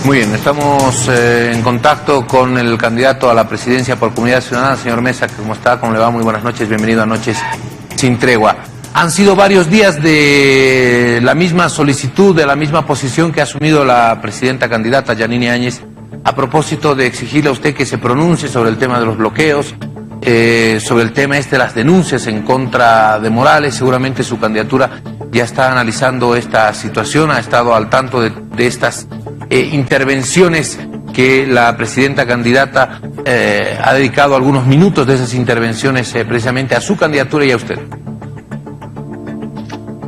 Muy bien, estamos en contacto con el candidato a la presidencia por Comunidad Ciudadana, señor Mesa. ¿Cómo está? ¿Cómo le va? Muy buenas noches, bienvenido a Noches Sin Tregua. Han sido varios días de la misma solicitud, de la misma posición que ha asumido la presidenta candidata Yanine Áñez a propósito de exigirle a usted que se pronuncie sobre el tema de los bloqueos, sobre el tema de las denuncias en contra de Morales. Seguramente su candidatura ya está analizando esta situación, ha estado al tanto de estas intervenciones que la presidenta candidata ha dedicado algunos minutos de esas intervenciones precisamente a su candidatura y a usted.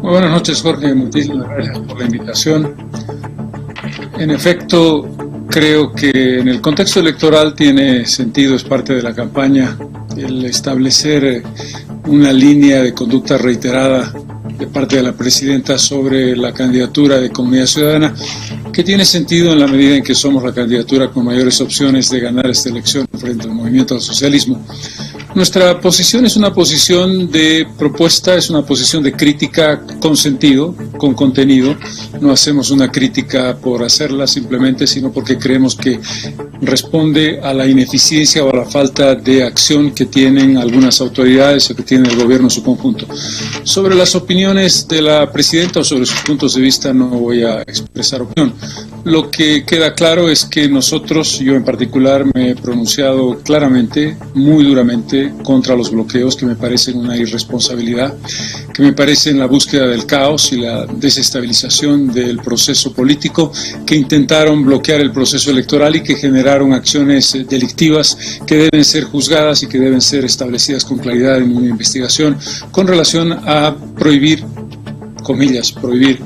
Muy buenas noches, Jorge, muchísimas gracias por la invitación. En efecto, creo que en el contexto electoral tiene sentido, es parte de la campaña, el establecer una línea de conducta reiterada de parte de la presidenta sobre la candidatura de Comunidad Ciudadana, que tiene sentido en la medida en que somos la candidatura con mayores opciones de ganar esta elección frente al movimiento al socialismo. Nuestra posición es una posición de propuesta, es una posición de crítica con sentido, con contenido. No hacemos una crítica por hacerla simplemente, sino porque creemos que responde a la ineficiencia o a la falta de acción que tienen algunas autoridades o que tiene el gobierno en su conjunto. Sobre las opiniones de la presidenta o sobre sus puntos de vista no voy a expresar opinión. Lo que queda claro es que nosotros, yo en particular, me he pronunciado claramente, muy duramente, contra los bloqueos que me parecen una irresponsabilidad, que me parecen la búsqueda del caos y la desestabilización del proceso político, que intentaron bloquear el proceso electoral y que generaron acciones delictivas que deben ser juzgadas y que deben ser establecidas con claridad en una investigación con relación a prohibir, comillas, prohibir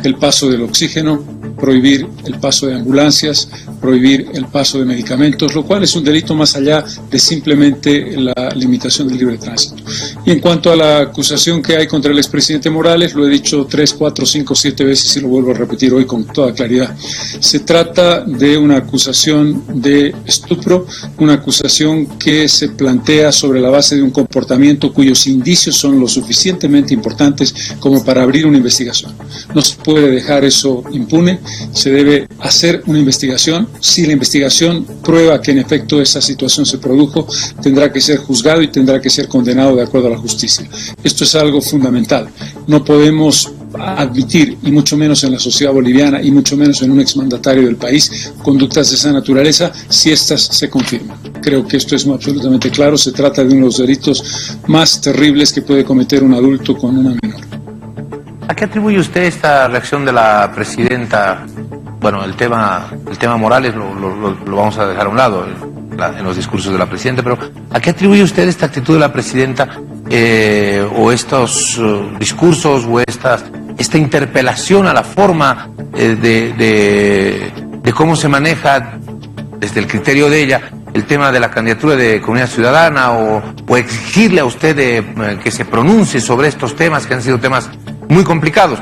el paso del oxígeno, prohibir el paso de ambulancias, prohibir el paso de medicamentos, lo cual es un delito más allá de simplemente la limitación del libre tránsito. Y en cuanto a la acusación que hay contra el expresidente Morales, lo he dicho 3, 4, 5, 7 veces y lo vuelvo a repetir hoy con toda claridad. Se trata de una acusación de estupro, una acusación que se plantea sobre la base de un comportamiento cuyos indicios son lo suficientemente importantes como para abrir una investigación. No se puede dejar eso impune, se debe hacer una investigación. Si la investigación prueba que en efecto esa situación se produjo, tendrá que ser juzgado y tendrá que ser condenado de acuerdo a la justicia. Esto es algo fundamental. No podemos admitir, y mucho menos en la sociedad boliviana, y mucho menos en un exmandatario del país, conductas de esa naturaleza si estas se confirman. Creo que esto es absolutamente claro. Se trata de uno de los delitos más terribles que puede cometer un adulto con una menor. ¿A qué atribuye usted esta reacción de la presidenta? Bueno, el tema Morales lo vamos a dejar a un lado en los discursos de la presidenta, pero ¿a qué atribuye usted esta actitud de la presidenta o estos discursos o esta interpelación a la forma de cómo se maneja desde el criterio de ella el tema de la candidatura de Comunidad Ciudadana o exigirle a usted que se pronuncie sobre estos temas que han sido temas muy complicados?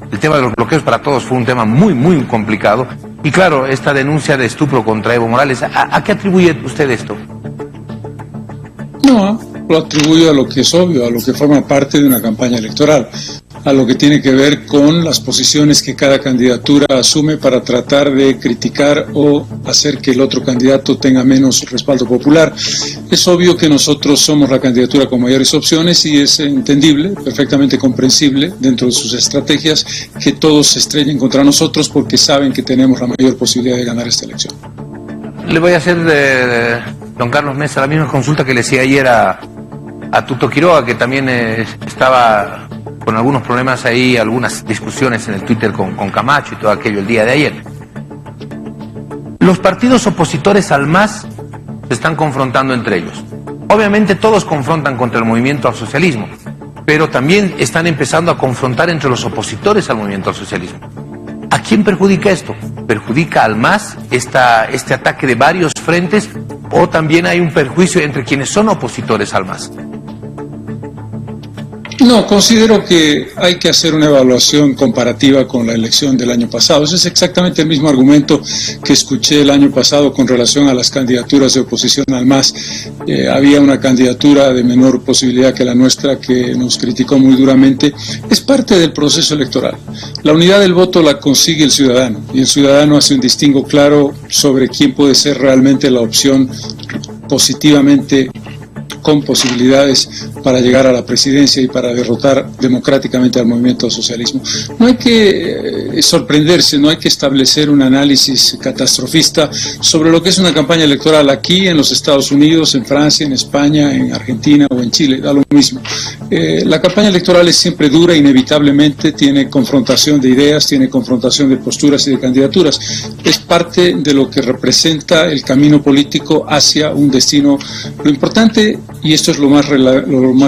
El tema de los bloqueos para todos fue un tema muy, muy complicado. Y claro, esta denuncia de estupro contra Evo Morales, ¿a qué atribuye usted esto? No, lo atribuyo a lo que es obvio, a lo que forma parte de una campaña electoral, a lo que tiene que ver con las posiciones que cada candidatura asume para tratar de criticar o hacer que el otro candidato tenga menos respaldo popular. Es obvio que nosotros somos la candidatura con mayores opciones y es entendible, perfectamente comprensible dentro de sus estrategias que todos se estrellen contra nosotros porque saben que tenemos la mayor posibilidad de ganar esta elección. Le voy a hacer, don Carlos Mesa, la misma consulta que le hacía ayer a Tuto Quiroga, que también estaba con algunos problemas ahí, algunas discusiones en el Twitter con Camacho y todo aquello el día de ayer. Los partidos opositores al MAS se están confrontando entre ellos. Obviamente todos confrontan contra el movimiento al socialismo, pero también están empezando a confrontar entre los opositores al movimiento al socialismo. ¿A quién perjudica esto? ¿Perjudica al MAS este ataque de varios frentes o también hay un perjuicio entre quienes son opositores al MAS? No, considero que hay que hacer una evaluación comparativa con la elección del año pasado. Ese es exactamente el mismo argumento que escuché el año pasado con relación a las candidaturas de oposición al MAS. Había una candidatura de menor posibilidad que la nuestra que nos criticó muy duramente. Es parte del proceso electoral. La unidad del voto la consigue el ciudadano y el ciudadano hace un distingo claro sobre quién puede ser realmente la opción positivamente con posibilidades para llegar a la presidencia y para derrotar democráticamente al movimiento socialismo. No hay que sorprenderse, no hay que establecer un análisis catastrofista sobre lo que es una campaña electoral aquí en los Estados Unidos, en Francia, en España, en Argentina o en Chile, da lo mismo. La campaña electoral es siempre dura, inevitablemente tiene confrontación de ideas, tiene confrontación de posturas y de candidaturas. Es parte de lo que representa el camino político hacia un destino. Lo importante, y esto es lo más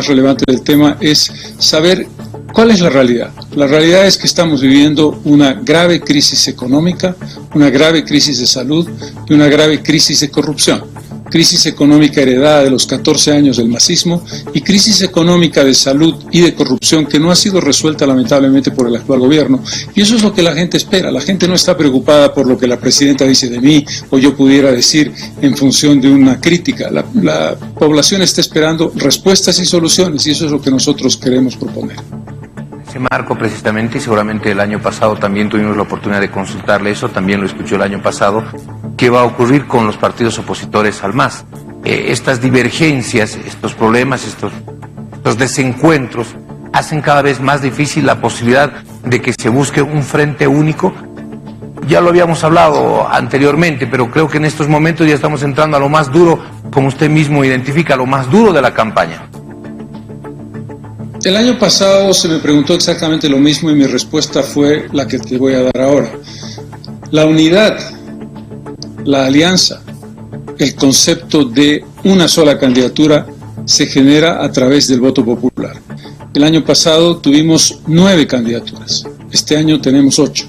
relevante del tema, es saber cuál es la realidad. La realidad es que estamos viviendo una grave crisis económica, una grave crisis de salud y una grave crisis de corrupción. Crisis económica heredada de los 14 años del masismo y crisis económica de salud y de corrupción que no ha sido resuelta lamentablemente por el actual gobierno. Y eso es lo que la gente espera. La gente no está preocupada por lo que la presidenta dice de mí o yo pudiera decir en función de una crítica. La población está esperando respuestas y soluciones y eso es lo que nosotros queremos proponer. Ese marco precisamente, y seguramente el año pasado también tuvimos la oportunidad de consultarle eso, también lo escuchó el año pasado, ¿qué va a ocurrir con los partidos opositores al MAS? Estas divergencias, estos problemas, estos desencuentros hacen cada vez más difícil la posibilidad de que se busque un frente único. Ya lo habíamos hablado anteriormente, pero creo que en estos momentos ya estamos entrando a lo más duro, como usted mismo identifica, lo más duro de la campaña. El año pasado se me preguntó exactamente lo mismo y mi respuesta fue la que te voy a dar ahora. La unidad, la alianza, el concepto de una sola candidatura se genera a través del voto popular. El año pasado tuvimos 9 candidaturas, este año tenemos 8.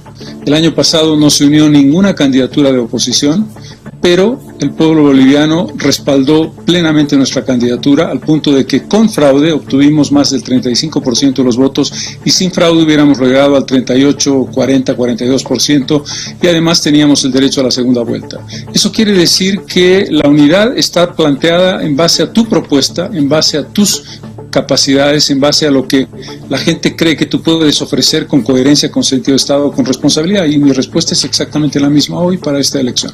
El año pasado no se unió ninguna candidatura de oposición, pero el pueblo boliviano respaldó plenamente nuestra candidatura al punto de que con fraude obtuvimos más del 35% de los votos y sin fraude hubiéramos llegado al 38, 40, 42% y además teníamos el derecho a la segunda vuelta. Eso quiere decir que la unidad está planteada en base a tu propuesta, en base a tus capacidades, en base a lo que la gente cree que tú puedes ofrecer con coherencia, con sentido de Estado, con responsabilidad, y mi respuesta es exactamente la misma hoy para esta elección.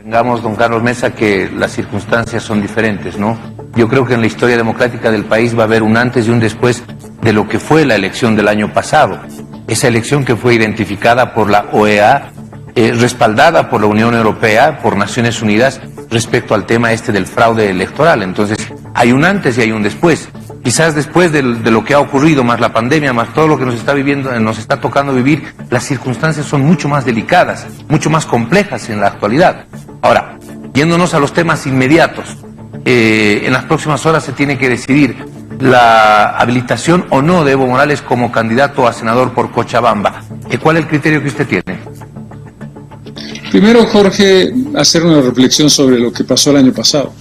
Digamos, don Carlos Mesa, que las circunstancias son diferentes, ¿no? Yo creo que en la historia democrática del país va a haber un antes y un después de lo que fue la elección del año pasado. Esa elección que fue identificada por la OEA, respaldada por la Unión Europea, por Naciones Unidas, respecto al tema del fraude electoral. Entonces, hay un antes y hay un después. Quizás después de lo que ha ocurrido, más la pandemia, más todo lo que nos está tocando vivir, las circunstancias son mucho más delicadas, mucho más complejas en la actualidad. Ahora, yéndonos a los temas inmediatos, en las próximas horas se tiene que decidir la habilitación o no de Evo Morales como candidato a senador por Cochabamba. ¿Cuál es el criterio que usted tiene? Primero, Jorge, hacer una reflexión sobre lo que pasó el año pasado.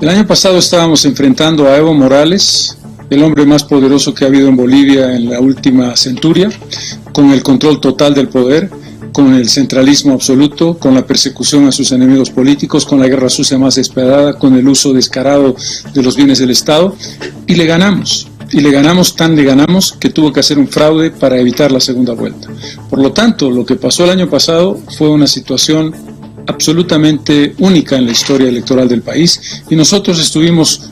El año pasado estábamos enfrentando a Evo Morales, el hombre más poderoso que ha habido en Bolivia en la última centuria, con el control total del poder, con el centralismo absoluto, con la persecución a sus enemigos políticos, con la guerra sucia más despiadada, con el uso descarado de los bienes del Estado, y le ganamos. Y le ganamos que tuvo que hacer un fraude para evitar la segunda vuelta. Por lo tanto, lo que pasó el año pasado fue una situación absolutamente única en la historia electoral del país y nosotros estuvimos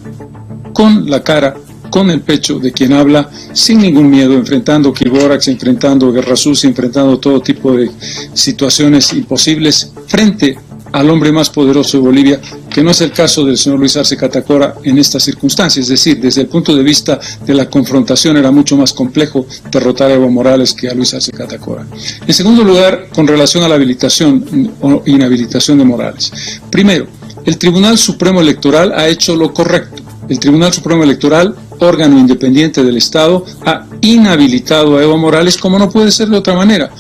con la cara, con el pecho de quien habla, sin ningún miedo, enfrentando Kilborax, enfrentando guerra sucia, enfrentando todo tipo de situaciones imposibles frente al hombre más poderoso de Bolivia, que no es el caso del señor Luis Arce Catacora en estas circunstancias. Es decir, desde el punto de vista de la confrontación era mucho más complejo derrotar a Evo Morales que a Luis Arce Catacora. En segundo lugar, con relación a la habilitación o inhabilitación de Morales. Primero, el Tribunal Supremo Electoral ha hecho lo correcto. El Tribunal Supremo Electoral, órgano independiente del Estado, ha inhabilitado a Evo Morales como no puede ser de otra manera.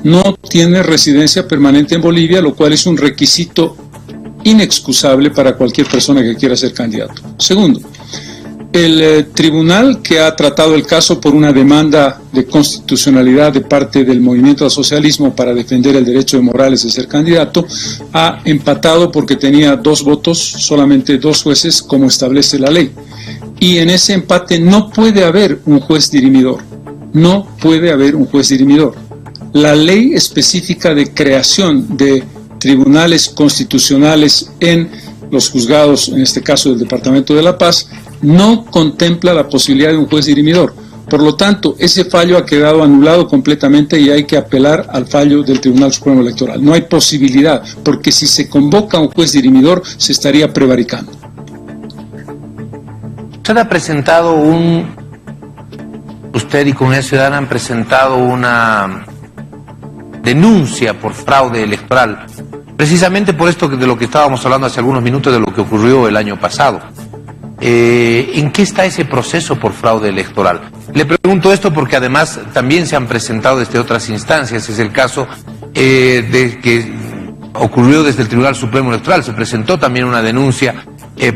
No tiene residencia permanente en Bolivia, lo cual es un requisito inexcusable para cualquier persona que quiera ser candidato. Segundo, El tribunal que ha tratado el caso por una demanda de constitucionalidad de parte del movimiento al socialismo para defender el derecho de Morales de ser candidato, ha empatado porque tenía 2 votos, solamente 2 jueces, como establece la ley. Y en ese empate no puede haber un juez dirimidor. No puede haber un juez dirimidor. La ley específica de creación de tribunales constitucionales en los juzgados, en este caso del Departamento de La Paz, no contempla la posibilidad de un juez dirimidor. Por lo tanto, ese fallo ha quedado anulado completamente y hay que apelar al fallo del Tribunal Supremo Electoral. No hay posibilidad, porque si se convoca a un juez dirimidor, se estaría prevaricando. Usted ha presentado usted y Comunidad Ciudadana han presentado una denuncia por fraude electoral, precisamente por esto de lo que estábamos hablando hace algunos minutos, de lo que ocurrió el año pasado. ¿En qué está ese proceso por fraude electoral? Le pregunto esto porque además también se han presentado desde otras instancias. Es el caso de que ocurrió desde el Tribunal Supremo Electoral. Se presentó también una denuncia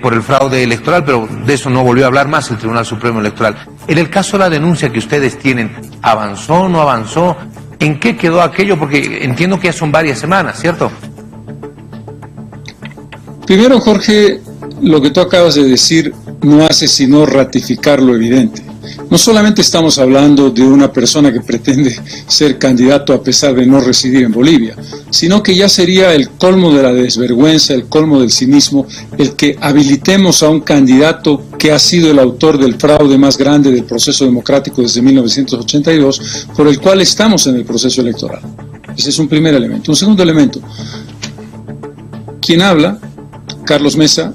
por el fraude electoral, pero de eso no volvió a hablar más el Tribunal Supremo Electoral. En el caso de la denuncia que ustedes tienen, ¿avanzó o no avanzó? ¿En qué quedó aquello? Porque entiendo que ya son varias semanas, ¿cierto? Primero, Jorge, lo que tú acabas de decir no hace sino ratificar lo evidente. No solamente estamos hablando de una persona que pretende ser candidato a pesar de no residir en Bolivia, sino que ya sería el colmo de la desvergüenza, el colmo del cinismo, el que habilitemos a un candidato que ha sido el autor del fraude más grande del proceso democrático desde 1982, por el cual estamos en el proceso electoral. Ese es un primer elemento. Un segundo elemento, quien habla, Carlos Mesa,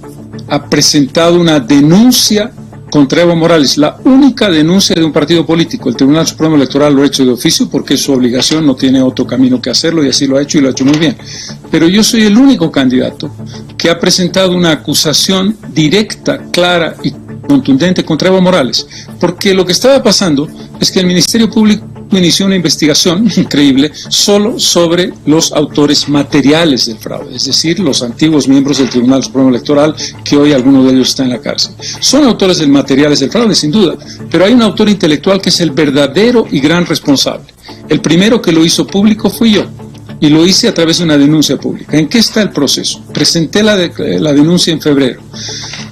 ha presentado una denuncia contra Evo Morales, la única denuncia de un partido político. El Tribunal Supremo Electoral lo ha hecho de oficio porque es su obligación, no tiene otro camino que hacerlo y así lo ha hecho y lo ha hecho muy bien. Pero yo soy el único candidato que ha presentado una acusación directa, clara y contundente contra Evo Morales, porque lo que estaba pasando es que el Ministerio Público inició una investigación increíble solo sobre los autores materiales del fraude, es decir, los antiguos miembros del Tribunal Supremo Electoral, que hoy alguno de ellos está en la cárcel. Son autores del materiales del fraude, sin duda, pero hay un autor intelectual que es el verdadero y gran responsable. El primero que lo hizo público fui yo, y lo hice a través de una denuncia pública. ¿En qué está el proceso? Presenté la denuncia en febrero.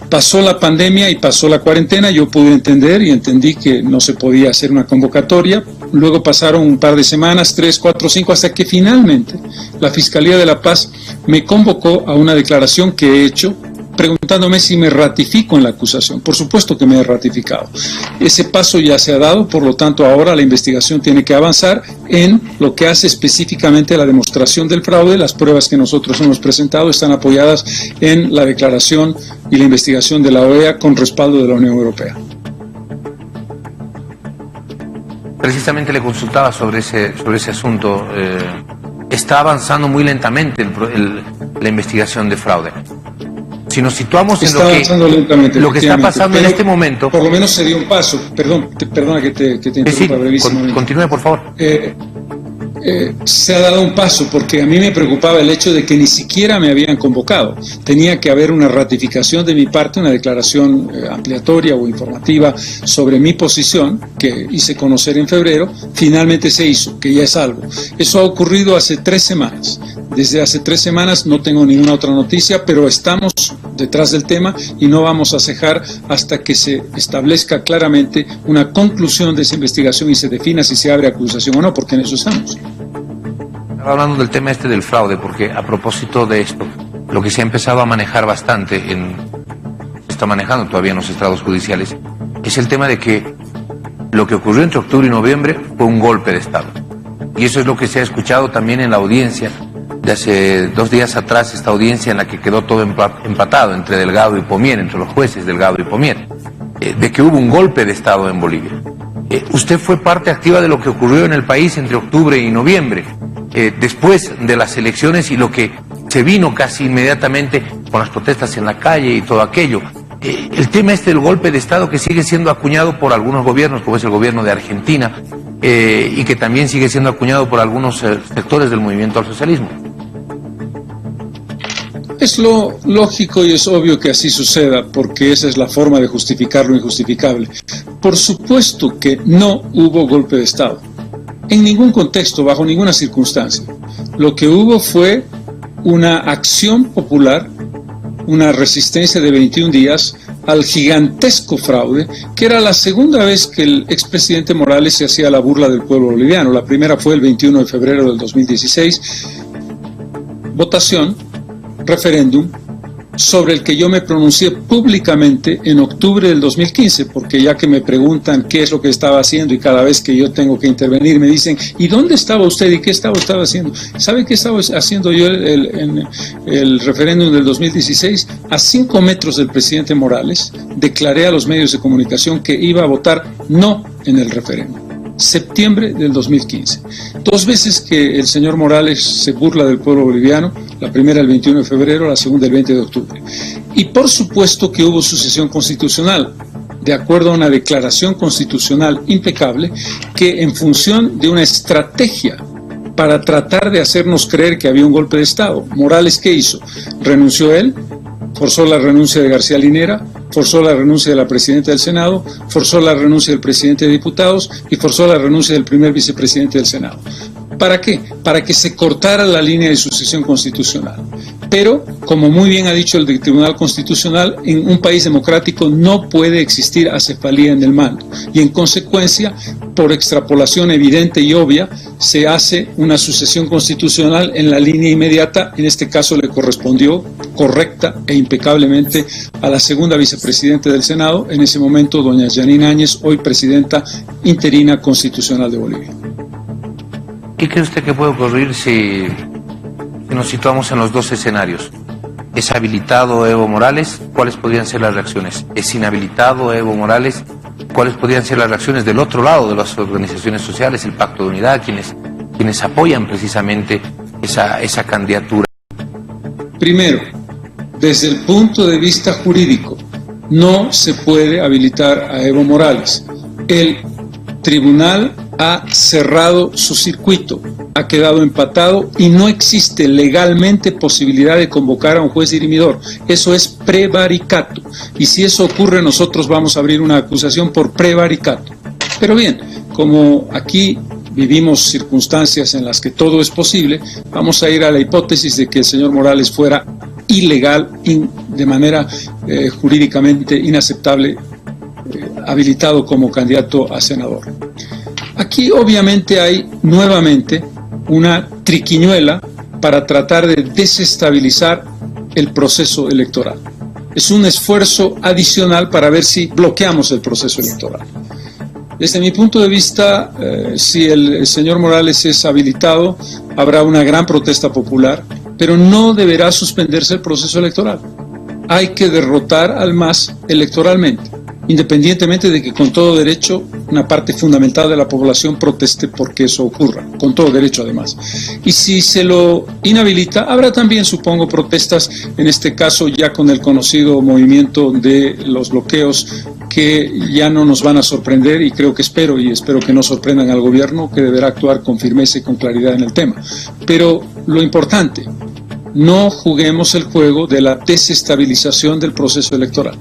Pasó la pandemia y pasó la cuarentena, yo pude entender y entendí que no se podía hacer una convocatoria. Luego pasaron un par de semanas, 3, 4, 5, hasta que finalmente la Fiscalía de La Paz me convocó a una declaración que he hecho preguntándome si me ratifico en la acusación. Por supuesto que me he ratificado. Ese paso ya se ha dado, por lo tanto ahora la investigación tiene que avanzar en lo que hace específicamente la demostración del fraude. Las pruebas que nosotros hemos presentado están apoyadas en la declaración y la investigación de la OEA con respaldo de la Unión Europea. Precisamente le consultaba sobre ese asunto. Está avanzando muy lentamente la investigación de fraude. Si nos situamos en lo que está pasando en este momento... Por lo menos se dio un paso. Perdona que te interrumpa brevísimamente. Continúe, por favor. Se ha dado un paso porque a mí me preocupaba el hecho de que ni siquiera me habían convocado. Tenía que haber una ratificación de mi parte, una declaración ampliatoria o informativa sobre mi posición que hice conocer en febrero. Finalmente se hizo, que ya es algo. Eso ha ocurrido hace 3 semanas. Desde hace 3 semanas no tengo ninguna otra noticia, pero estamos detrás del tema y no vamos a cejar hasta que se establezca claramente una conclusión de esa investigación y se defina si se abre acusación o no, porque en eso estamos. Estaba hablando del tema del fraude, porque a propósito de esto, lo que se ha empezado a manejar bastante, está manejando todavía en los estrados judiciales, es el tema de que lo que ocurrió entre octubre y noviembre fue un golpe de Estado. Y eso es lo que se ha escuchado también en la audiencia de hace 2 días atrás, esta audiencia en la que quedó todo empatado entre Delgado y Pomier, entre los jueces Delgado y Pomier, de que hubo un golpe de Estado en Bolivia. Usted fue parte activa de lo que ocurrió en el país entre octubre y noviembre, después de las elecciones y lo que se vino casi inmediatamente con las protestas en la calle y todo aquello. El tema del golpe de Estado que sigue siendo acuñado por algunos gobiernos, como es el gobierno de Argentina, y que también sigue siendo acuñado por algunos sectores del movimiento al socialismo. Es lo lógico y es obvio que así suceda, porque esa es la forma de justificar lo injustificable. Por supuesto que no hubo golpe de Estado, en ningún contexto, bajo ninguna circunstancia. Lo que hubo fue una acción popular, una resistencia de 21 días al gigantesco fraude, que era la segunda vez que el expresidente Morales se hacía la burla del pueblo boliviano. La primera fue el 21 de febrero del 2016, votación, referéndum, sobre el que yo me pronuncié públicamente en octubre del 2015, porque ya que me preguntan qué es lo que estaba haciendo y cada vez que yo tengo que intervenir me dicen, ¿y dónde estaba usted y qué estaba haciendo? ¿Sabe qué estaba haciendo yo en el referéndum del 2016? A 5 metros del presidente Morales, declaré a los medios de comunicación que iba a votar no en el referéndum. Septiembre del 2015. 2 veces que el señor Morales se burla del pueblo boliviano, la primera el 21 de febrero, la segunda el 20 de octubre. Y por supuesto que hubo sucesión constitucional, de acuerdo a una declaración constitucional impecable, que en función de una estrategia para tratar de hacernos creer que había un golpe de Estado, Morales, ¿qué hizo? Renunció él, forzó la renuncia de García Linera, forzó la renuncia de la presidenta del Senado, forzó la renuncia del presidente de diputados y forzó la renuncia del primer vicepresidente del Senado. ¿Para qué? Para que se cortara la línea de sucesión constitucional. Pero, como muy bien ha dicho el Tribunal Constitucional, en un país democrático no puede existir acefalía en el mando. Y en consecuencia, por extrapolación evidente y obvia, se hace una sucesión constitucional en la línea inmediata. En este caso le correspondió correcta e impecablemente a la segunda vicepresidenta del Senado, en ese momento doña Yanina Áñez, hoy presidenta interina constitucional de Bolivia. ¿Qué cree usted que puede ocurrir si nos situamos en los dos escenarios? ¿Es habilitado Evo Morales? ¿Cuáles podrían ser las reacciones? ¿Es inhabilitado Evo Morales? ¿Cuáles podrían ser las reacciones del otro lado de las organizaciones sociales, el Pacto de Unidad, quienes apoyan precisamente esa candidatura? Primero, desde el punto de vista jurídico, no se puede habilitar a Evo Morales. El tribunal ha cerrado su circuito, ha quedado empatado y no existe legalmente posibilidad de convocar a un juez dirimidor. Eso es prevaricato. Y si eso ocurre, nosotros vamos a abrir una acusación por prevaricato. Pero bien, como aquí vivimos circunstancias en las que todo es posible, vamos a ir a la hipótesis de que el señor Morales fuera ilegal, de manera jurídicamente inaceptable, habilitado como candidato a senador. Aquí obviamente hay nuevamente una triquiñuela para tratar de desestabilizar el proceso electoral. Es un esfuerzo adicional para ver si bloqueamos el proceso electoral. Desde mi punto de vista, si el señor Morales es habilitado, habrá una gran protesta popular, pero no deberá suspenderse el proceso electoral. Hay que derrotar al MAS electoralmente, independientemente de que con todo derecho una parte fundamental de la población proteste porque eso ocurra, con todo derecho además. Y si se lo inhabilita, habrá también, supongo, protestas, en este caso ya con el conocido movimiento de los bloqueos, que ya no nos van a sorprender y creo que espero que no sorprendan al gobierno, que deberá actuar con firmeza y con claridad en el tema. Pero lo importante, no juguemos el juego de la desestabilización del proceso electoral.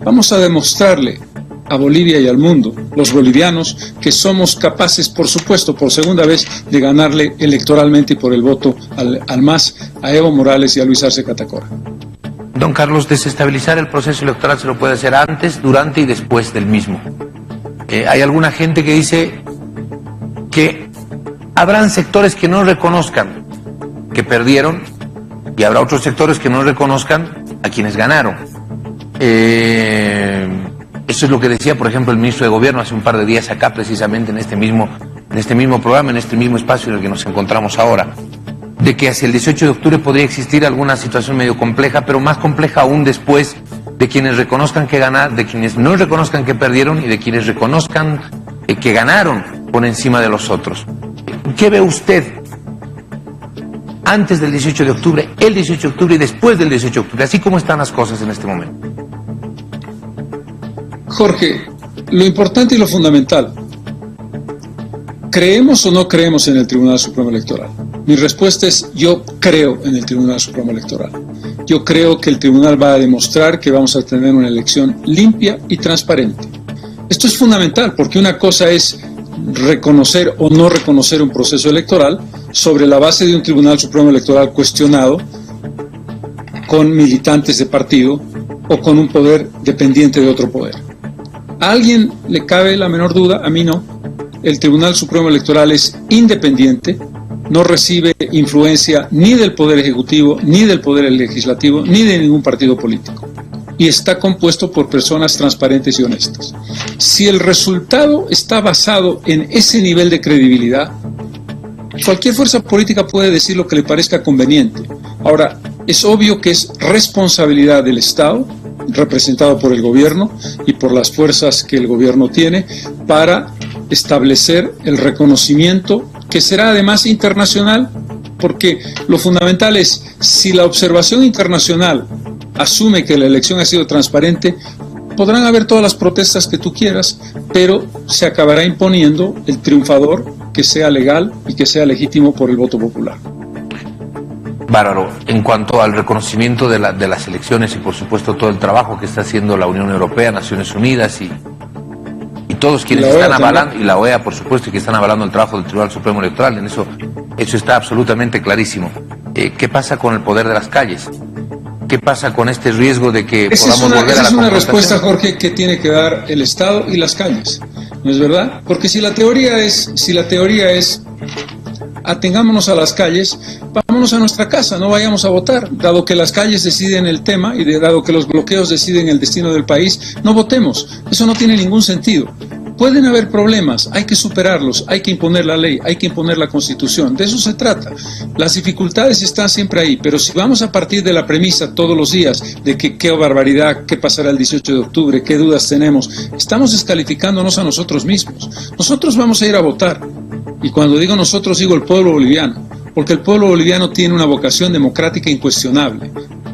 Vamos a demostrarle a Bolivia y al mundo, los bolivianos, que somos capaces, por supuesto, por segunda vez, de ganarle electoralmente y por el voto al MAS, a Evo Morales y a Luis Arce Catacora. Don Carlos, desestabilizar el proceso electoral se lo puede hacer antes, durante y después del mismo. Hay alguna gente que dice que habrán sectores que no reconozcan que perdieron y habrá otros sectores que no reconozcan a quienes ganaron. Eso es lo que decía, por ejemplo, el ministro de Gobierno hace un par de días acá, precisamente en este mismo programa, en este mismo espacio en el que nos encontramos ahora, de que hacia el 18 de octubre podría existir alguna situación medio compleja, pero más compleja aún después de quienes reconozcan que ganaron, de quienes no reconozcan que perdieron y de quienes reconozcan que ganaron por encima de los otros. ¿Qué ve usted antes del 18 de octubre, el 18 de octubre y después del 18 de octubre, así como están las cosas en este momento? Jorge, lo importante y lo fundamental, ¿creemos o no creemos en el Tribunal Supremo Electoral? Mi respuesta es: yo creo en el Tribunal Supremo Electoral. Yo creo que el tribunal va a demostrar que vamos a tener una elección limpia y transparente. Esto es fundamental, porque una cosa es reconocer o no reconocer un proceso electoral sobre la base de un Tribunal Supremo Electoral cuestionado con militantes de partido o con un poder dependiente de otro poder. ¿A alguien le cabe la menor duda? A mí no. El Tribunal Supremo Electoral es independiente, no recibe influencia ni del Poder Ejecutivo, ni del Poder Legislativo, ni de ningún partido político. Y está compuesto por personas transparentes y honestas. Si el resultado está basado en ese nivel de credibilidad, cualquier fuerza política puede decir lo que le parezca conveniente. Ahora, es obvio que es responsabilidad del Estado, representado por el gobierno y por las fuerzas que el gobierno tiene, para establecer el reconocimiento, que será además internacional, porque lo fundamental es, si la observación internacional asume que la elección ha sido transparente, podrán haber todas las protestas que tú quieras, pero se acabará imponiendo el triunfador que sea legal y que sea legítimo por el voto popular. Bárbaro. En cuanto al reconocimiento de las elecciones y por supuesto todo el trabajo que está haciendo la Unión Europea, Naciones Unidas y todos quienes están avalando, y la OEA por supuesto, y que están avalando el trabajo del Tribunal Supremo Electoral, en eso está absolutamente clarísimo. ¿Qué pasa con el poder de las calles? ¿Qué pasa con este riesgo de que podamos volver a la confrontación? Esa es una respuesta, Jorge, que tiene que dar el Estado y las calles, ¿no es verdad? Porque si la teoría es atengámonos a las calles, vámonos a nuestra casa, no vayamos a votar. Dado que las calles deciden el tema y dado que los bloqueos deciden el destino del país, no votemos. Eso no tiene ningún sentido. Pueden haber problemas, hay que superarlos, hay que imponer la ley, hay que imponer la Constitución. De eso se trata. Las dificultades están siempre ahí, pero si vamos a partir de la premisa todos los días de que qué barbaridad, qué pasará el 18 de octubre, qué dudas tenemos, estamos descalificándonos a nosotros mismos. Nosotros vamos a ir a votar. Y cuando digo nosotros, digo el pueblo boliviano, porque el pueblo boliviano tiene una vocación democrática incuestionable.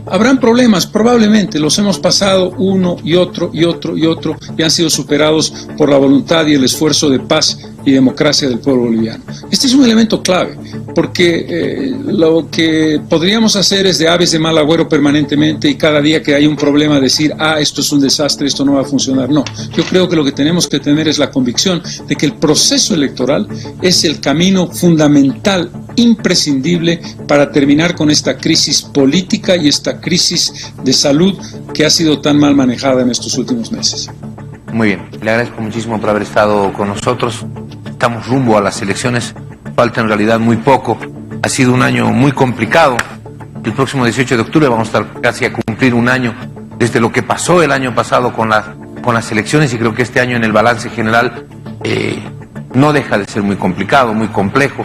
Habrán problemas, probablemente, los hemos pasado uno y otro y otro y otro, y han sido superados por la voluntad y el esfuerzo de paz y democracia del pueblo boliviano. Este es un elemento clave, porque lo que podríamos hacer es de aves de mal agüero permanentemente y cada día que hay un problema decir, esto es un desastre, esto no va a funcionar. No, yo creo que lo que tenemos que tener es la convicción de que el proceso electoral es el camino fundamental, imprescindible para terminar con esta crisis política y esta crisis de salud que ha sido tan mal manejada en estos últimos meses. Muy bien, le agradezco muchísimo por haber estado con nosotros. Estamos rumbo a las elecciones, falta en realidad muy poco. Ha sido un año muy complicado. El próximo 18 de octubre vamos a estar casi a cumplir un año desde lo que pasó el año pasado con las elecciones, y creo que este año en el balance general no deja de ser muy complicado, muy complejo.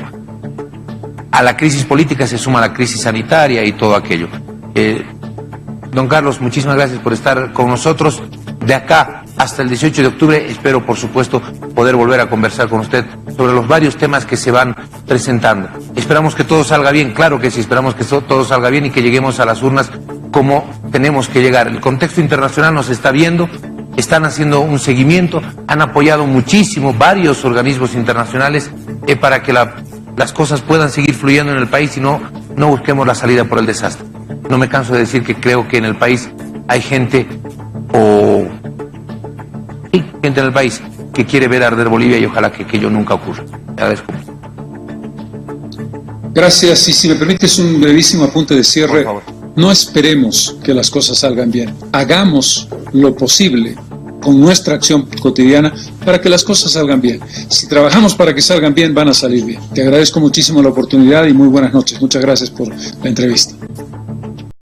A la crisis política se suma la crisis sanitaria y todo aquello. Don Carlos, muchísimas gracias por estar con nosotros. De acá hasta el 18 de octubre espero, por supuesto, poder volver a conversar con usted sobre los varios temas que se van presentando. Esperamos que todo salga bien, claro que sí, esperamos que todo salga bien y que lleguemos a las urnas como tenemos que llegar. El contexto internacional nos está viendo, están haciendo un seguimiento, han apoyado muchísimo varios organismos internacionales para que las cosas puedan seguir fluyendo en el país y no busquemos la salida por el desastre. No me canso de decir que creo que en el país hay gente en el país que quiere ver arder Bolivia, y ojalá que aquello nunca ocurra. Le agradezco. Gracias, y si me permites un brevísimo apunte de cierre. No esperemos que las cosas salgan bien. Hagamos lo posible con nuestra acción cotidiana para que las cosas salgan bien. Si trabajamos para que salgan bien, van a salir bien. Te agradezco muchísimo la oportunidad y muy buenas noches. Muchas gracias por la entrevista.